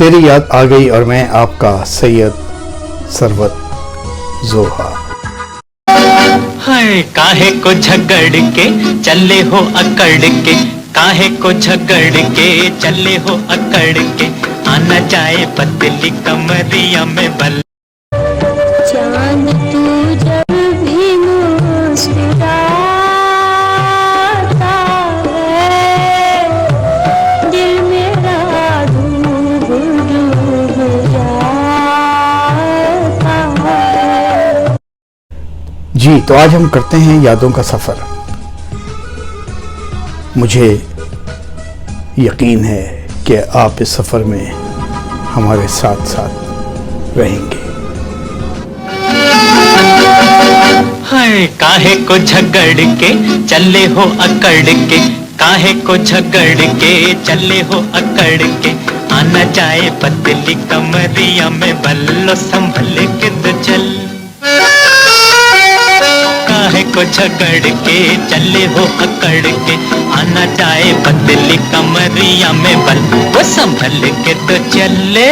तेरी याद आ गई और मैं आपका सैयद सरवत जोहा। हाय काहे को झगड़ के चले हो अकड़ के, काहे को झगड़ के चले हो अकड़ के, आना जाए पतली कमरिया में बल। चांद तू जब भी मुस्कुराता है, दिल मेरा डूब डूब जाता है। जी, तो आज हम करते हैं यादों का सफ़र। मुझे यकीन है कि आप इस सफ़र में हमारे साथ साथ रहेंगे। हाय काहे को झगड़ के चले हो अकड़ के, काहे को झगड़ के चले हो अकड़ के, आना जाए पतली कमरिया में बल्लो संभल के तो चल। काहे को झगड़ के चले हो अकड़ के, आना जाए पतली कमरिया में बल वो संभल के तो चले।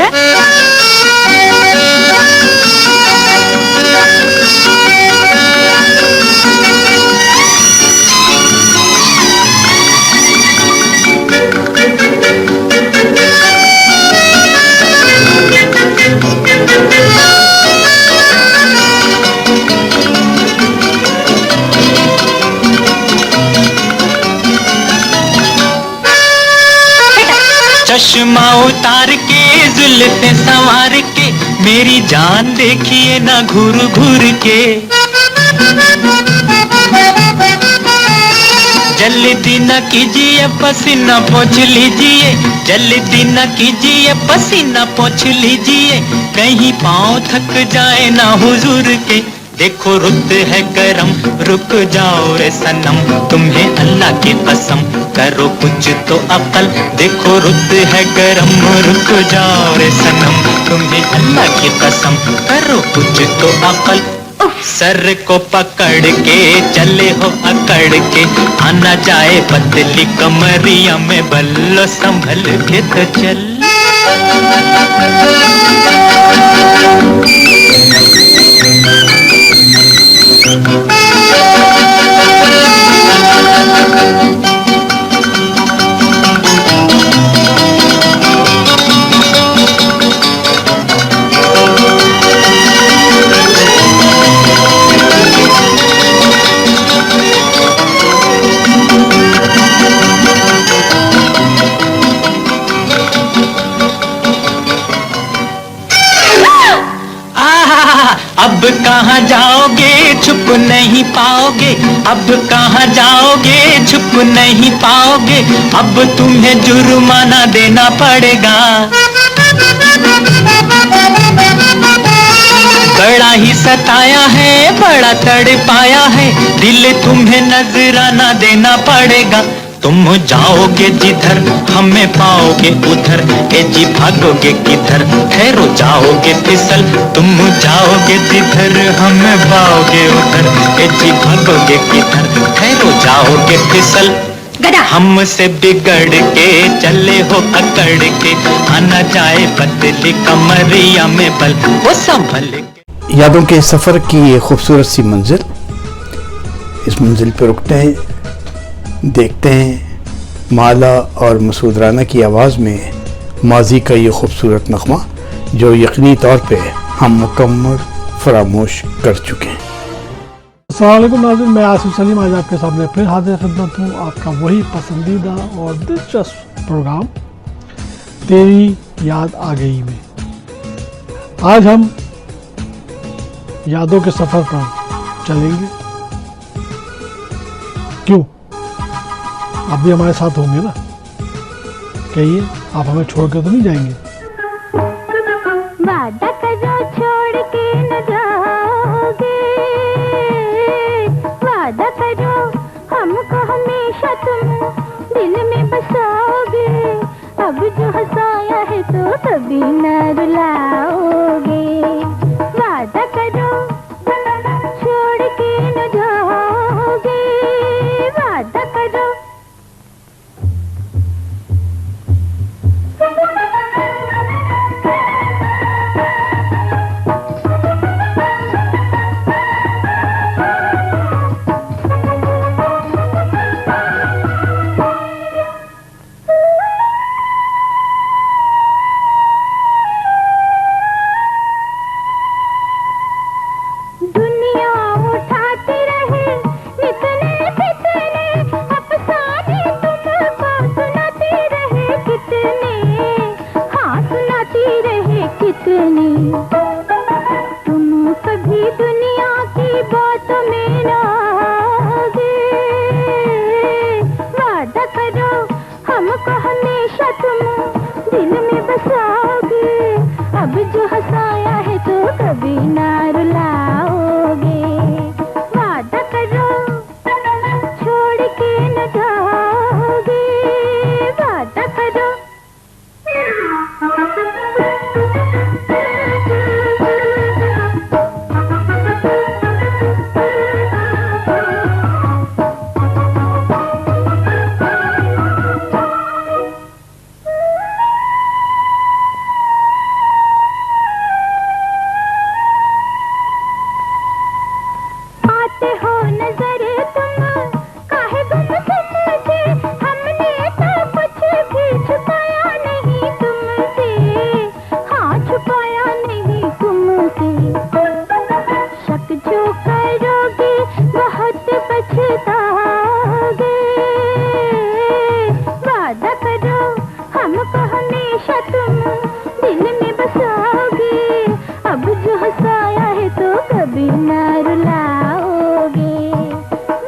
चश्मा उतार के जुल्फे संवार के, मेरी जान देखिए ना घूर घूर के। जल्दी न कीजिए पसीना पोंछ लीजिए, जल्दी न कीजिए पसीना पोंछ लीजिए, कहीं पाँव थक जाए ना हुजूर के। देखो रुत है गरम रुक जाओ रे सनम, तुम्हें अल्लाह की कसम करो कुछ तो अकल। देखो रुत है गरम रुक जाओ रे सनम, तुम्हें अल्लाह की कसम करो कुछ तो अकल। सर को पकड़ के चले हो अकड़ के, आना जाए पतली कमरिया में बल्लो संभल के तो चल। अब कहाँ जाओगे छुप नहीं पाओगे, अब कहाँ जाओगे छुप नहीं पाओगे, अब तुम्हें जुर्माना देना पड़ेगा। बड़ा ही सताया है बड़ा तड़पाया है, दिल तुम्हें नजराना देना पड़ेगा। तुम जाओगे जिधर हमें पाओगे उधर, ए जी भागोगे किधर ठहरो जाओगे फिसल। तुम जाओगे जिधर हमें पाओगे उधर, ए जी भागोगे किधर ठहरो जाओगे फिसल। हमसे बिगड़ के चले हो अकड़ के, आना जाए पतली कमरिया में बल वो संभल के। यादों के सफ़र की ये खूबसूरत सी मंजिल, इस मंजिल पर रुकते हैं, देखते हैं माला और मसूद राना की आवाज़ में माजी का ये खूबसूरत नग़मा जो यकीनी तौर पे हम मुकम्मल फरामोश कर चुके हैं। अस्सलाम वालेकुम नाज़रीन, मैं आसिफ सलीम आज आपके सामने फिर हाजिर खिदमत हूँ। आपका वही पसंदीदा और दिलचस्प प्रोग्राम तेरी याद आ गई में। आज हम यादों के सफ़र पर चलेंगे। क्यों, आप भी हमारे साथ होंगे ना? कहिए, आप हमें छोड़ कर तो नहीं जाएंगे? वादा करो छोड़ के न जाओगे, वादा करो हमको हमेशा तुम दिल में बसाओगे। अब जो हंसाया है तो कभी न रुलाओगे। वादा करो छोड़ के न जाओगे, वादा करो। दुनिया की बात में ना आगे, वादा करो हमको हमेशा तुम दिल में बसाओगे, अब जो हंसाया है तो कभी ना रुलाओगे, वादा करो छोड़ के न जाओगे, वादा करो। आते हो नजर तुम काहे गुमसुम से, हमने तो कुछ भी छुपाया नहीं तुमसे, हाँ छुपाया नहीं तुमसे, शक जो करोगे बहुत पछताओगे, वादा करो हमको हमेशा तुम दिल में बसाओगे, अब जो हंसाया है तो कभी ना रुलाओगे,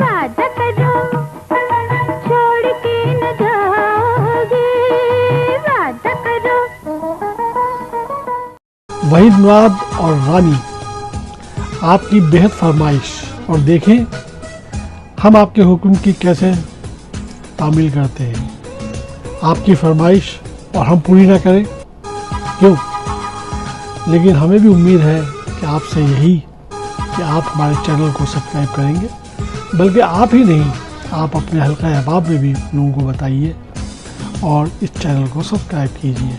वादा करो छोड़ के न जाओगे, वादा करो। वहीद मुराद और रानी, आपकी बेहद फरमाइश, और देखें हम आपके हुक्म की कैसे तामील करते हैं। आपकी फरमाइश और हम पूरी ना करें, क्यों? लेकिन हमें भी उम्मीद है कि आपसे यही कि आप हमारे चैनल को सब्सक्राइब करेंगे, बल्कि आप ही नहीं, आप अपने हल्का अहबाब में भी लोगों को बताइए और इस चैनल को सब्सक्राइब कीजिए।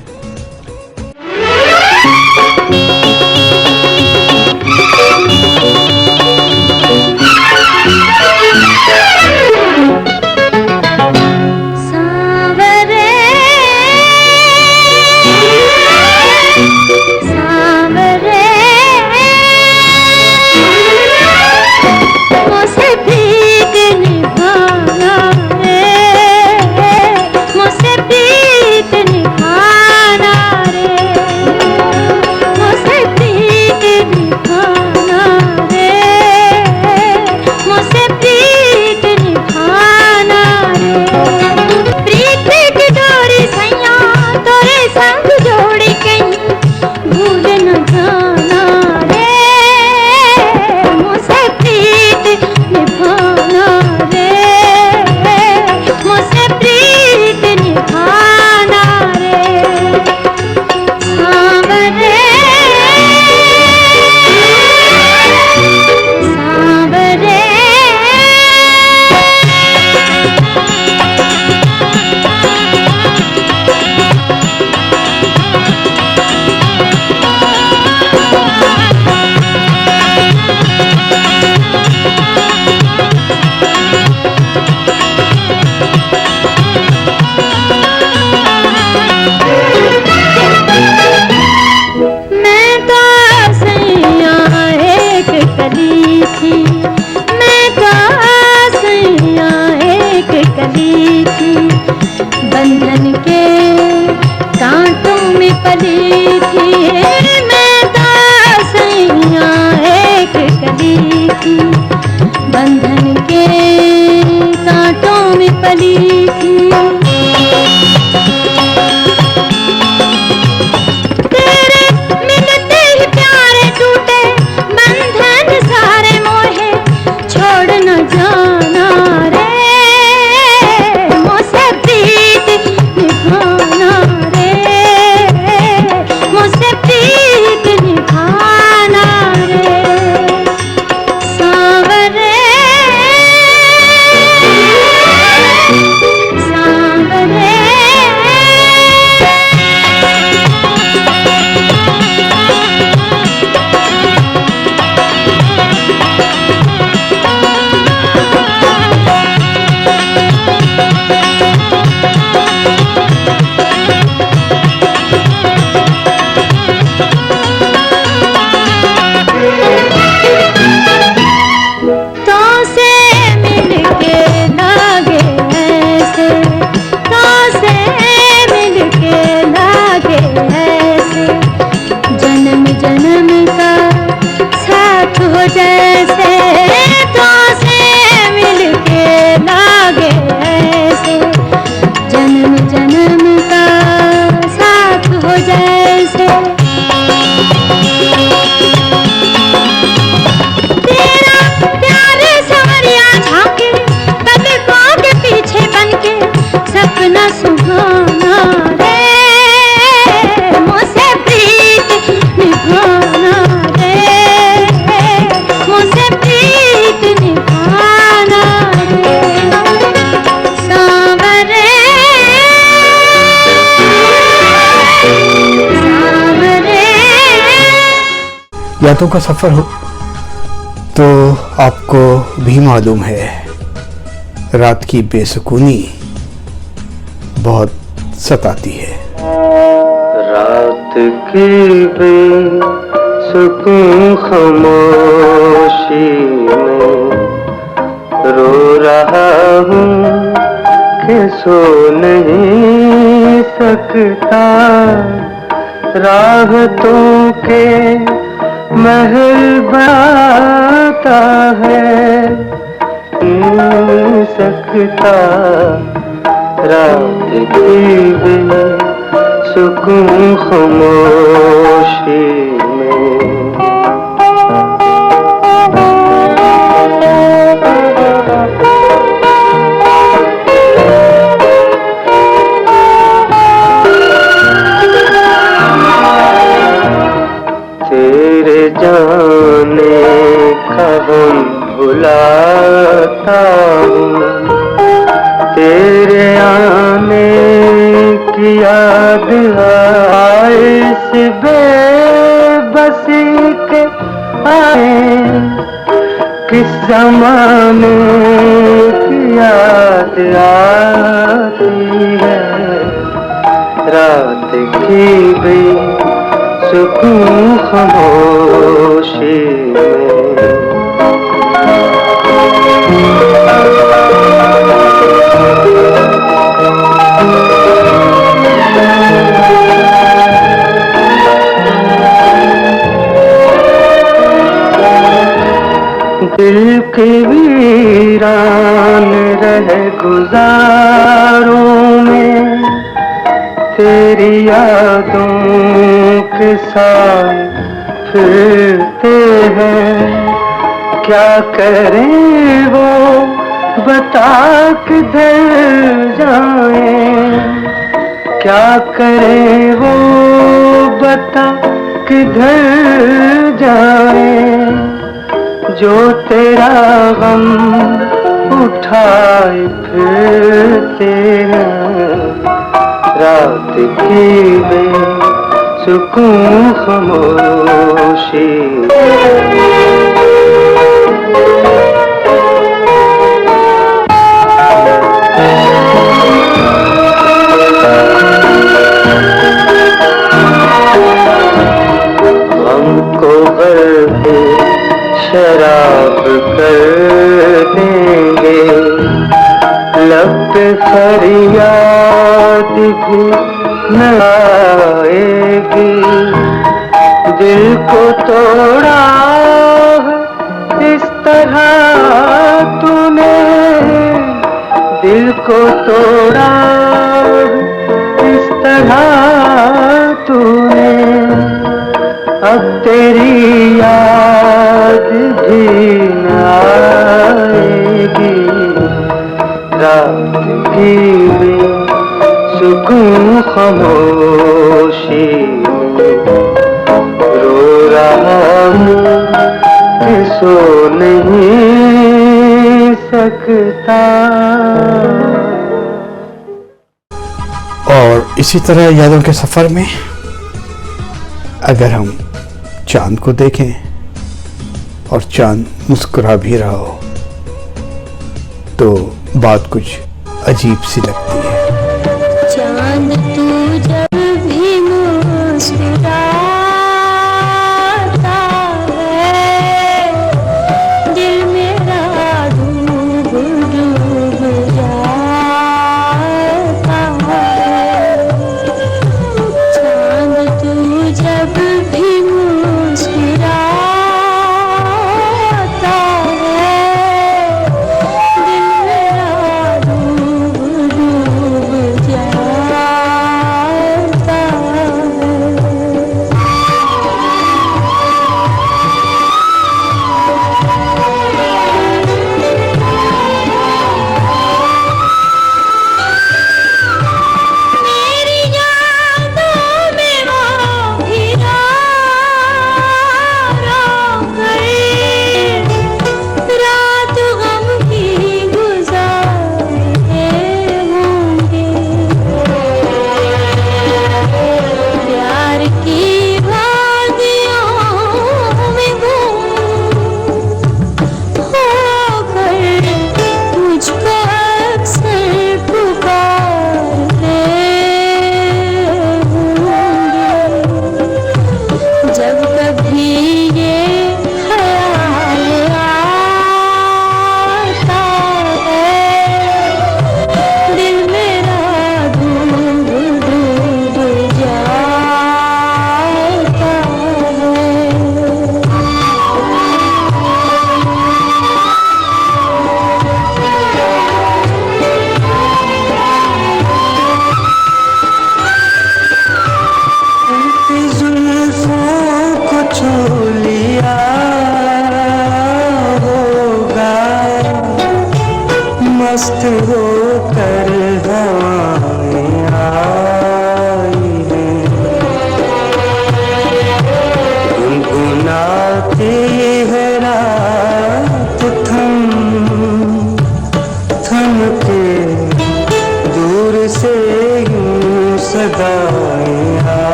सांवरे सांवरे मुझसे प्रीत निभाना रे, मुझसे प्रीत निभाना रे, मुझसे प्रीत निभाना रे, मुझसे प्रीत निभाना रे, प्रीत की डोरी सैया तोरे संग जोड़ी कहीं भूल न जाना रे, मुझसे प्रीत निभाना रे, मुझसे प्रीत निभाना रे, सांवरे सांवरे। मैं तो सैया एक कली थी, मैं तो सैया एक कली थी, बंधन के कांटों में पली थी, मैं तो सैया एक कली थी, बंधन के कांटों में पली थी, तेरे मिलते ही प्यारे टूटे बंधन सारे मोहे, छोड़ न जाना रे, मुझसे प्रीत निभाना रे, मुझसे प्रीत निभाना रे, सांवरे सांवरे। हो जैसे तो से मिलके लागे ऐसे जन्म जन्म का साथ हो जैसे तेरा प्यार सवरिया झांके पलकों के पीछे बनके सपना सुहाना रे मुझसे प्रीत निभाना रे मुझसे प्रीत निभाना रे सांवरे सांवरे। यादों का सफर हो तो आपको भी मालूम है रात की बेसुकूनी बहुत सताती है। रात की बेसुकून खामोशी में रो रहा हूँ कि सो नहीं सकता राहतों के महल बनाता है नहीं सकता रात की सुकून खामोशी में। तेरे जाने का गम भुलाता हूँ तेरे आने की याद आए इस बेबसी के आए किस जमाने की याद आती है रात की बेसुकून खामोशी में। दिल के वीरान रह गुजारों में तेरी यादों के साथ फिरते हैं क्या करें वो बता किधर जाएं क्या करें वो बता किधर जाएं जो तेरा गम उठाए फिरते हैं रात की बेसुकून खामोशी। हमको गलते शराब कर देंगे लब पे फरियाद भी न आएगी दिल को तोड़ा इस तरह तूने दिल को तोड़ा इस तरह तूने अब तेरी याद भी न आएगी रात की बेसुकून खामोशी रो रहा हूँ कि सो नहीं सकता। और इसी तरह यादों के सफर में अगर हम चांद को देखें और चांद मुस्कुरा भी रहा हो तो बात कुछ अजीब सी लगती है। चांद तू जब भी मुस्कुराता है दिल मेरा डूब डूब जाता है चांद तू जब भी मुस्कुराता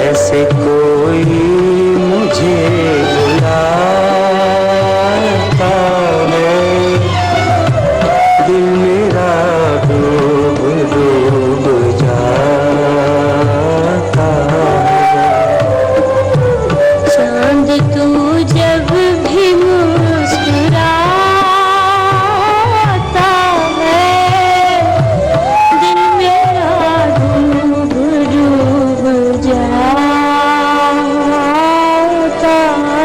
जैसे कोई मुझे बुलाता है, दिल मेरा डूब डूब जाता है। चांद तू जब भी मुस्कुराता है, दिल मेरा डूब डूब जाता है।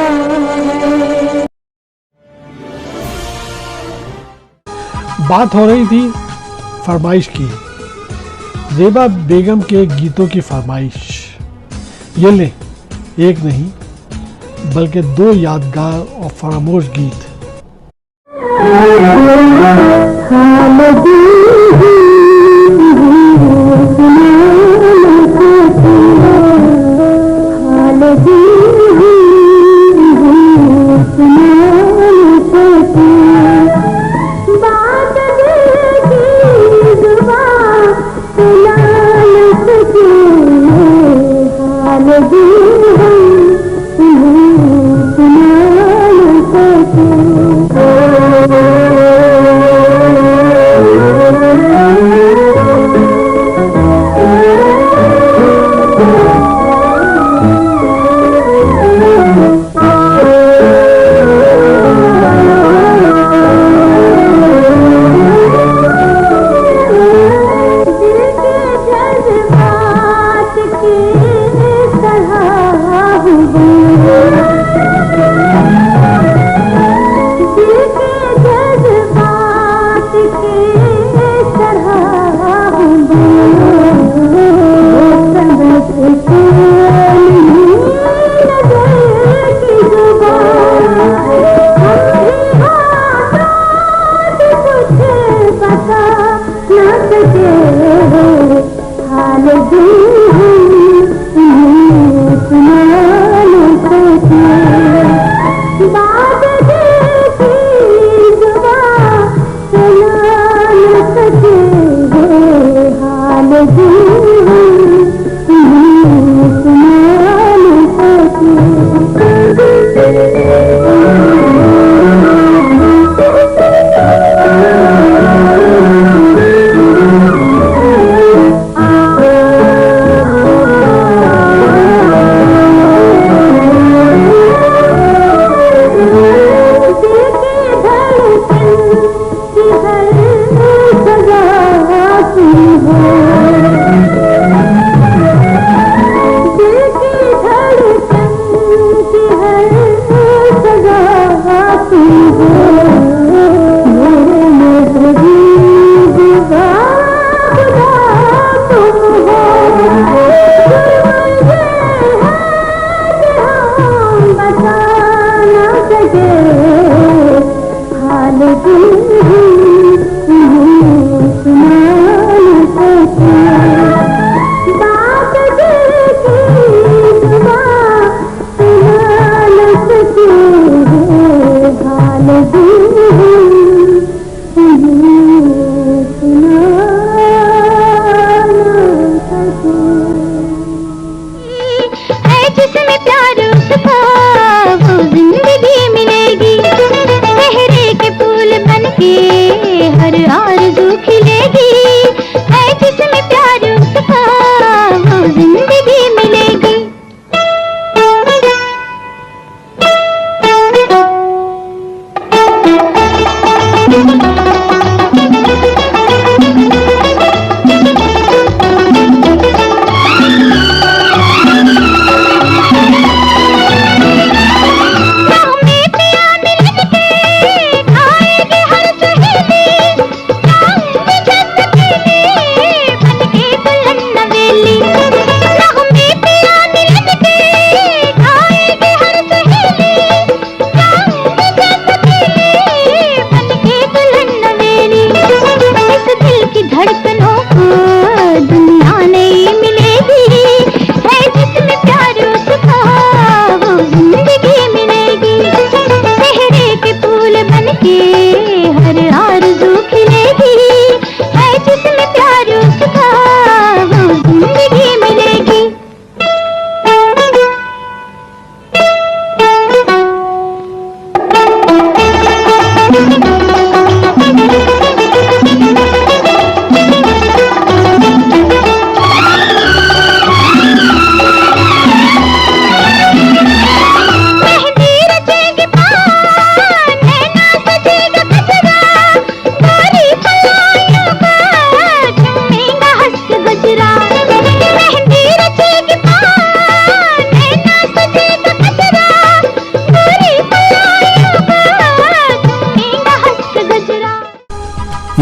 बात हो रही थी फरमाइश की, ज़ेबा बेगम के गीतों की फरमाइश। ये ले, एक नहीं बल्कि 2 यादगार और फरामोश गीत।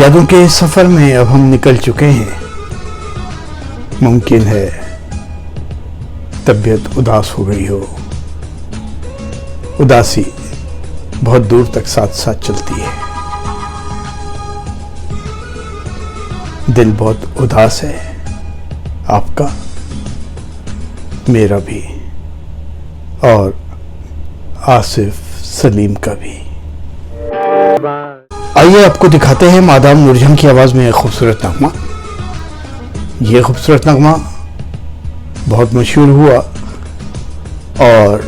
यादों के सफर में अब हम निकल चुके हैं। मुमकिन है तबीयत उदास हो गई हो। उदासी बहुत दूर तक साथ साथ चलती है। दिल बहुत उदास है आपका, मेरा भी, और आसिफ सलीम का भी। आइए आपको दिखाते हैं मादाम नूरजहां की आवाज में एक खूबसूरत नगमा। ये खूबसूरत नगमा बहुत मशहूर हुआ और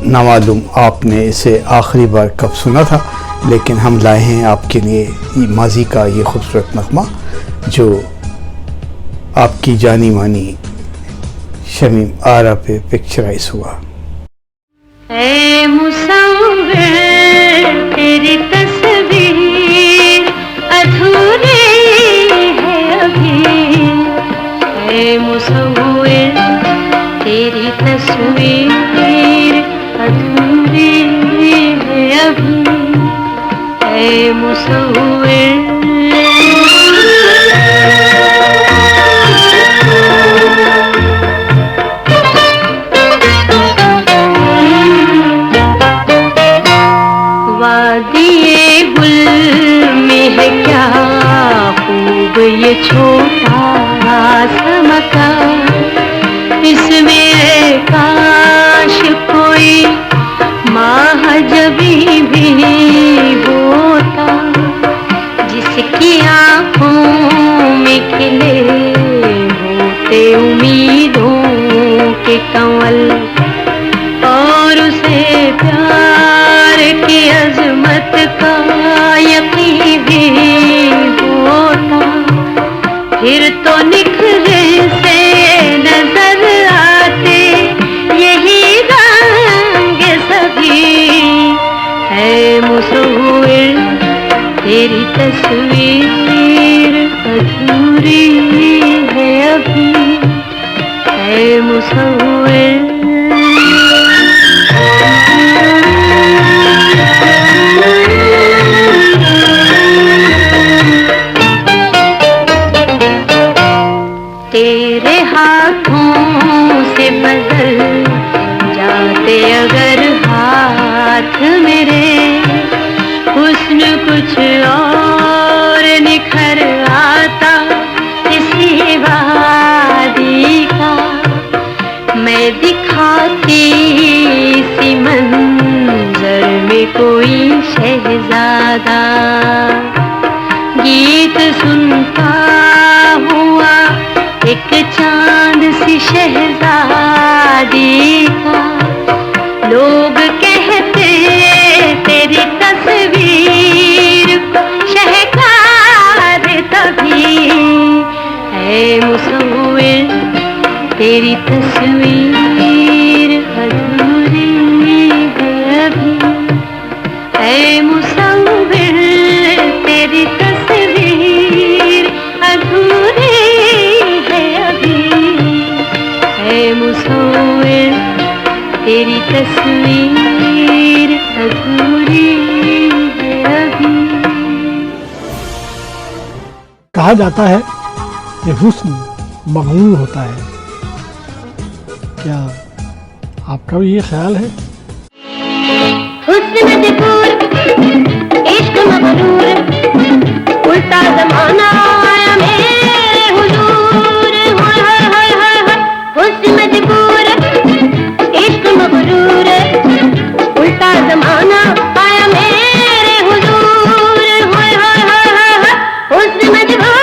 ना मालूम आपने इसे आखिरी बार कब सुना था, लेकिन हम लाए हैं आपके लिए माजी का ये खूबसूरत नगमा जो आपकी जानी मानी शमीम आरा पे पिक्चराइज हुआ। ऐ मुसव्विर तेरी तस्वीर अधूरी है अभी। ऐ मुसव्विर तेरी तस्वीर अधूरी है अभी। ऐ मुसव्विर वादिए गुल में है क्या खूब ये छोटा सा मकान। इसमें काश कोई महाजबी भी होता, जिसकी आँखों में खिले होते उम्मीदों के कंवल, और उसे प्यार की अजमत का यकीन भी होता। फिर तो निखरे से नजर आते यही रंग सभी। है मुसव्विर तेरी तस्वीर अधूरी है अभी। है मुसव्विर तेरे हाथों से बदल जाते अगर हाथ मेरे, हुस्न कुछ और निखर आता इसी वादी का। मैं दिखाती इसी मंजर में कोई शहजादा, गीत सुनता हुआ एक चांद सी शहजादी का। लोग कहते तेरी तस्वीर को शहकार तभी। है मुसव्विर तेरी तस्वीर अधूरी है अभी। है मुसव्विर तेरी तस्वीर अधूरी है अभी। है मुसव्विर तेरी तस्वीर अधूरी है अभी। कहा जाता है कि हुस्न मगरूर होता है। क्या आपका भी ये ख्याल है? हुस्न मजबूर इश्क मगरूर उल्टा जमाना आया मेरे हुजूर। हाय हाय हाय हाय हाय। हुस्न मजबूर इश्क मगरूर उल्टा जमाना आया मेरे हुजूर। हाय हाय हाय हाय हाय। हुस्न मजबूर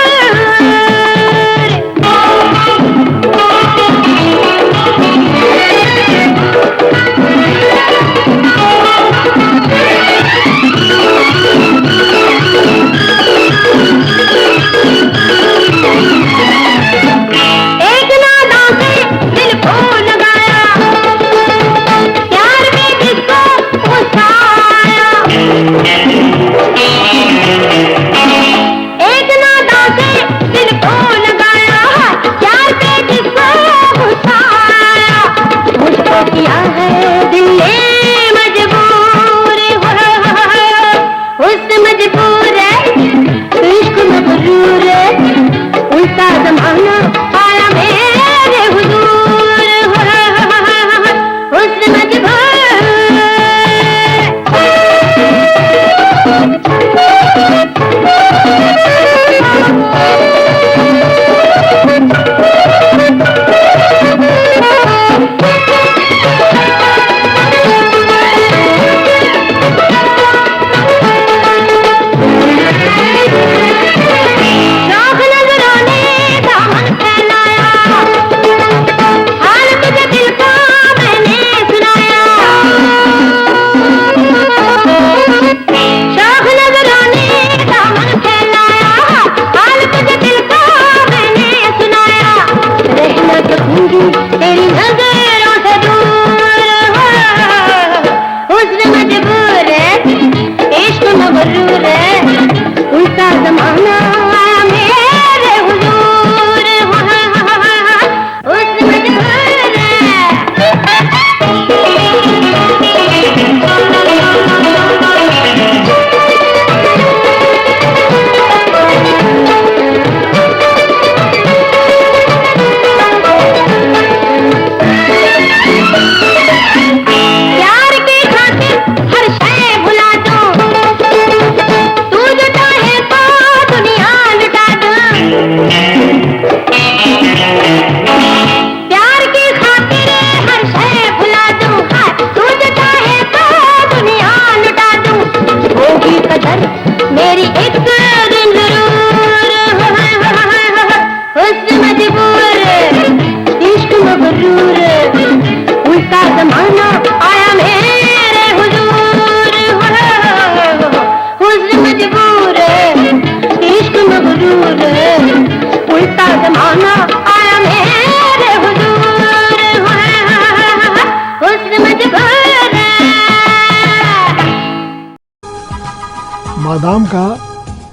मादाम का,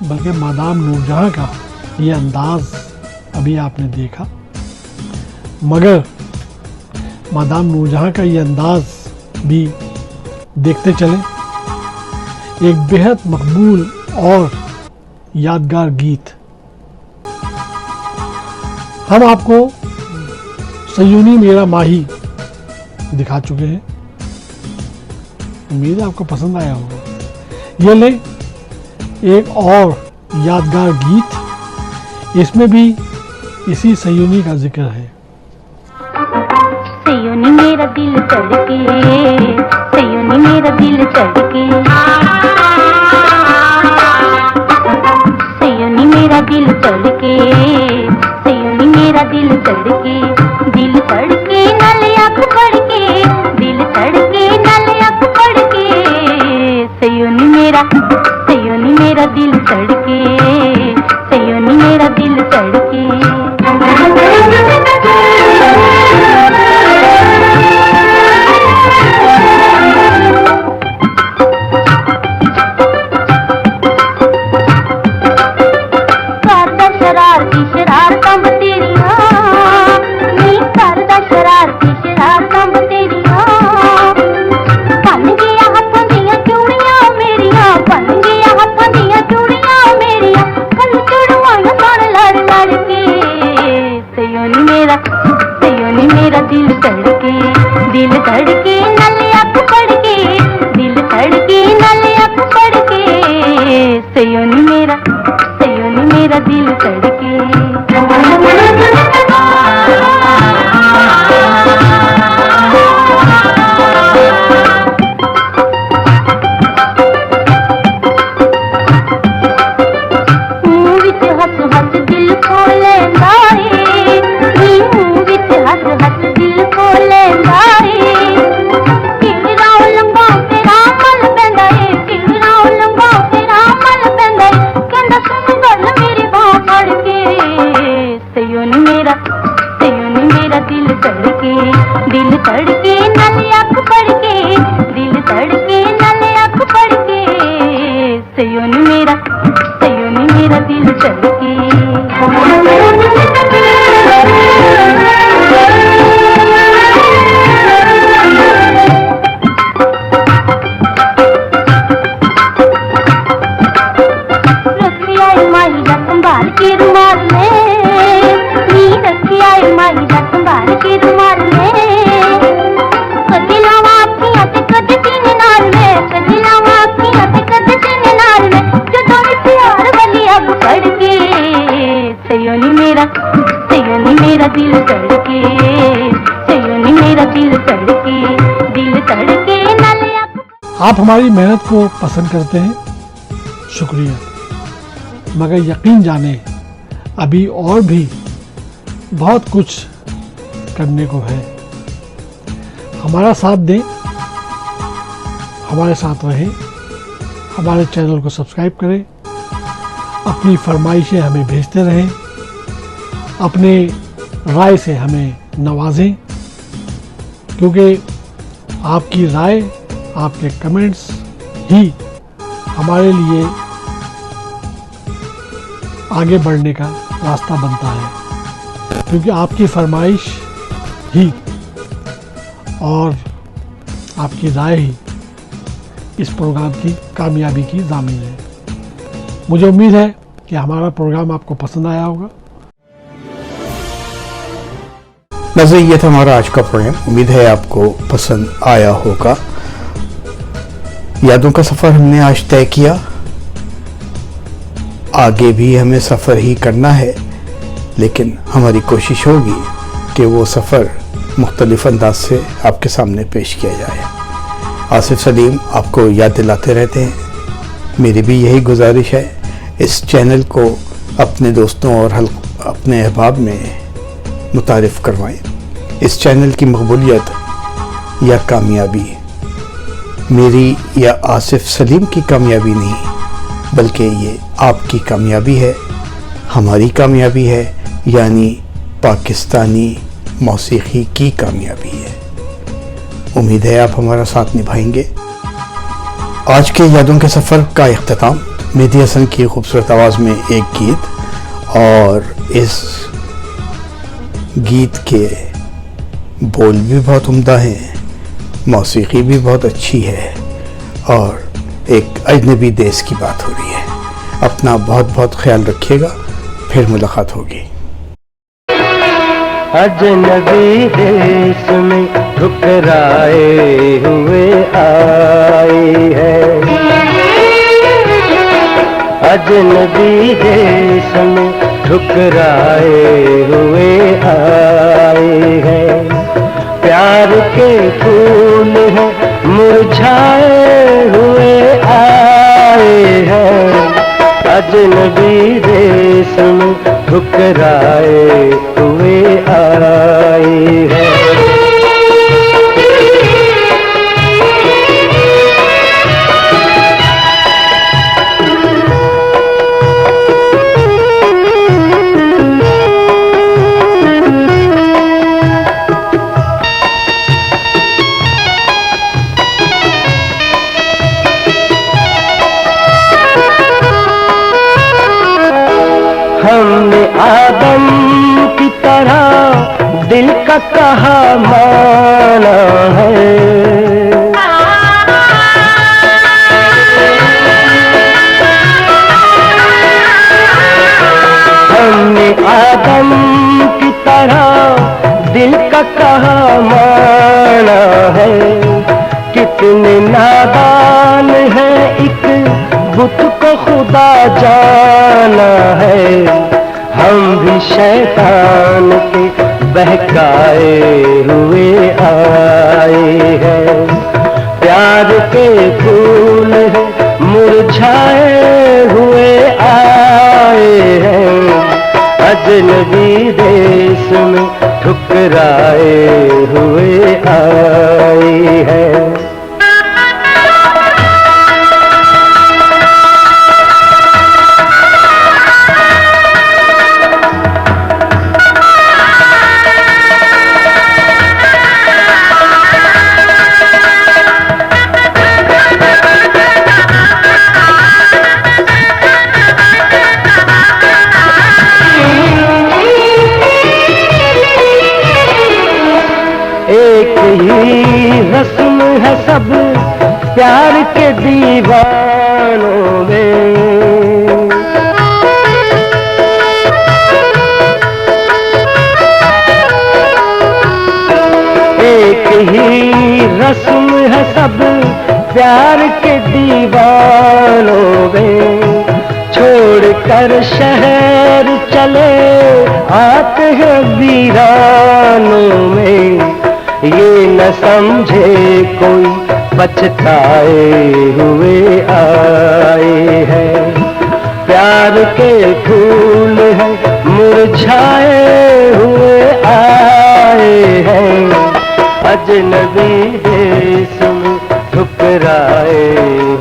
बल्कि मादाम नूरजहां का ये अंदाज अभी आपने देखा, मगर मादाम नूरजहां का ये अंदाज भी देखते चलें। एक बेहद मकबूल और यादगार गीत हम आपको सयूनी मेरा माही दिखा चुके हैं। उम्मीद है आपको पसंद आया होगा। ये ले एक और यादगार गीत, इसमें भी इसी सयूनी का जिक्र है। सयूनी मेरा दिल धड़के, सयूनी मेरा दिल धड़के, सयूनी मेरा दिल धड़के, सयूनी मेरा दिल धड़के, दिल धड़के नल अख पड़के, दिल धड़के नल अख पड़के, सयूनी मेरा दिल धड़के, सयूनी मेरा दिल धड़के। सयूनी मेरा दिल धड़के, दिल धड़के नल अख पड़के, दिल धड़के नल अख पड़के, सयूनी मेरा दिल धड़के। सयूनी मेरा दिल धड़के, सयूनी मेरा दिल धड़के, दिल धड़के नल अख। आप हमारी मेहनत को पसंद करते हैं, शुक्रिया, मगर यकीन जाने अभी और भी बहुत कुछ करने को है। हमारा साथ दें, हमारे साथ रहें, हमारे चैनल को सब्सक्राइब करें, अपनी फरमाइशें हमें भेजते रहें, अपने राय से हमें नवाजें, क्योंकि आपकी राय, आपके कमेंट्स ही हमारे लिए आगे बढ़ने का रास्ता बनता है, क्योंकि आपकी फरमाइश ही और आपकी राय ही इस प्रोग्राम की कामयाबी की ज़ामीन है। मुझे उम्मीद है कि हमारा प्रोग्राम आपको पसंद आया होगा। नाज़रीन, ये था हमारा आज का प्रोग्राम। उम्मीद है आपको पसंद आया होगा। यादों का सफ़र हमने आज तय किया, आगे भी हमें सफ़र ही करना है, लेकिन हमारी कोशिश होगी कि वो सफ़र मुख्तलिफ अंदाज से आपके सामने पेश किया जाए। आसिफ सलीम आपको याद दिलाते रहते हैं, मेरी भी यही गुजारिश है, इस चैनल को अपने दोस्तों और अपने अहबाब में मुतारिफ़ करवाएं। इस चैनल की मकबूलियत या कामयाबी मेरी या आसिफ सलीम की कामयाबी नहीं, बल्कि ये आपकी कामयाबी है, हमारी कामयाबी है, यानी पाकिस्तानी मौसीकी की कामयाबी है। उम्मीद है आप हमारा साथ निभाएंगे। आज के यादों के सफ़र का इख्तिताम मेहदी हसन की खूबसूरत आवाज़ में एक गीत, और इस गीत के बोल भी बहुत उम्दा हैं, मौसीकी भी बहुत अच्छी है, और एक अजनबी देश की बात हो रही है। अपना बहुत बहुत ख्याल रखिएगा, फिर मुलाकात होगी। अजनबी देश में ठुकराए हुए आई है, अजनबी देश में ठुकराए हुए आई है। प्यार के फूल हैं मुरझाए हुए आए हैं, अजनबी देश में ठुकराए हुए आए हैं। हमने आदम की तरह दिल का कहा माना है, हमने आदम की तरह दिल का कहा माना है। कितने नादान है एक बुत को खुदा जाना है, हम भी शैतान के बहकाए हुए आए हैं। प्यार के फूल हैं मुरझाए हुए आए हैं, अजनबी देश में ठुकराए हुए आए हैं। एक ही रस्म है सब प्यार के दीवानों में, एक ही रस्म है सब प्यार के दीवानों में। छोड़कर शहर चले आते हैं वीरानों में, ये न समझे कोई पछताए हुए आए हैं। प्यार के फूल हैं मुरझाए हुए आए हैं, अजनबी देश में ठुकराए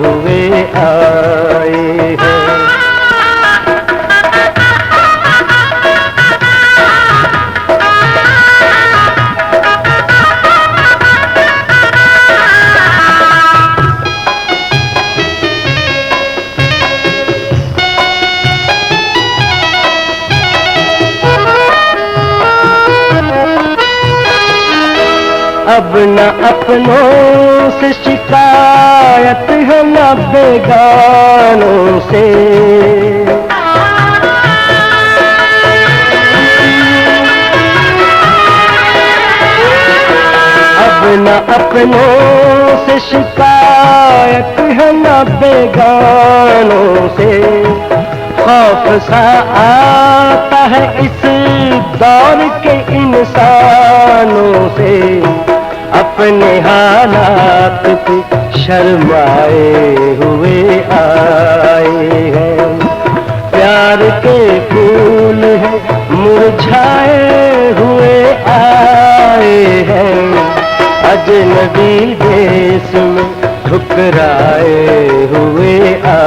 हुए आए हैं। अब न अपनों से शिकायत है न बेगानों से, अब न अपनों से शिकायत है न बेगानों से। खौफ सा आता है इस दौर के इंसानों से, अपने हालात पे शर्माए हुए आए हैं। प्यार के फूल हैं मुरझाए हुए आए हैं, अजनबी देश में ठुकराए हुए आए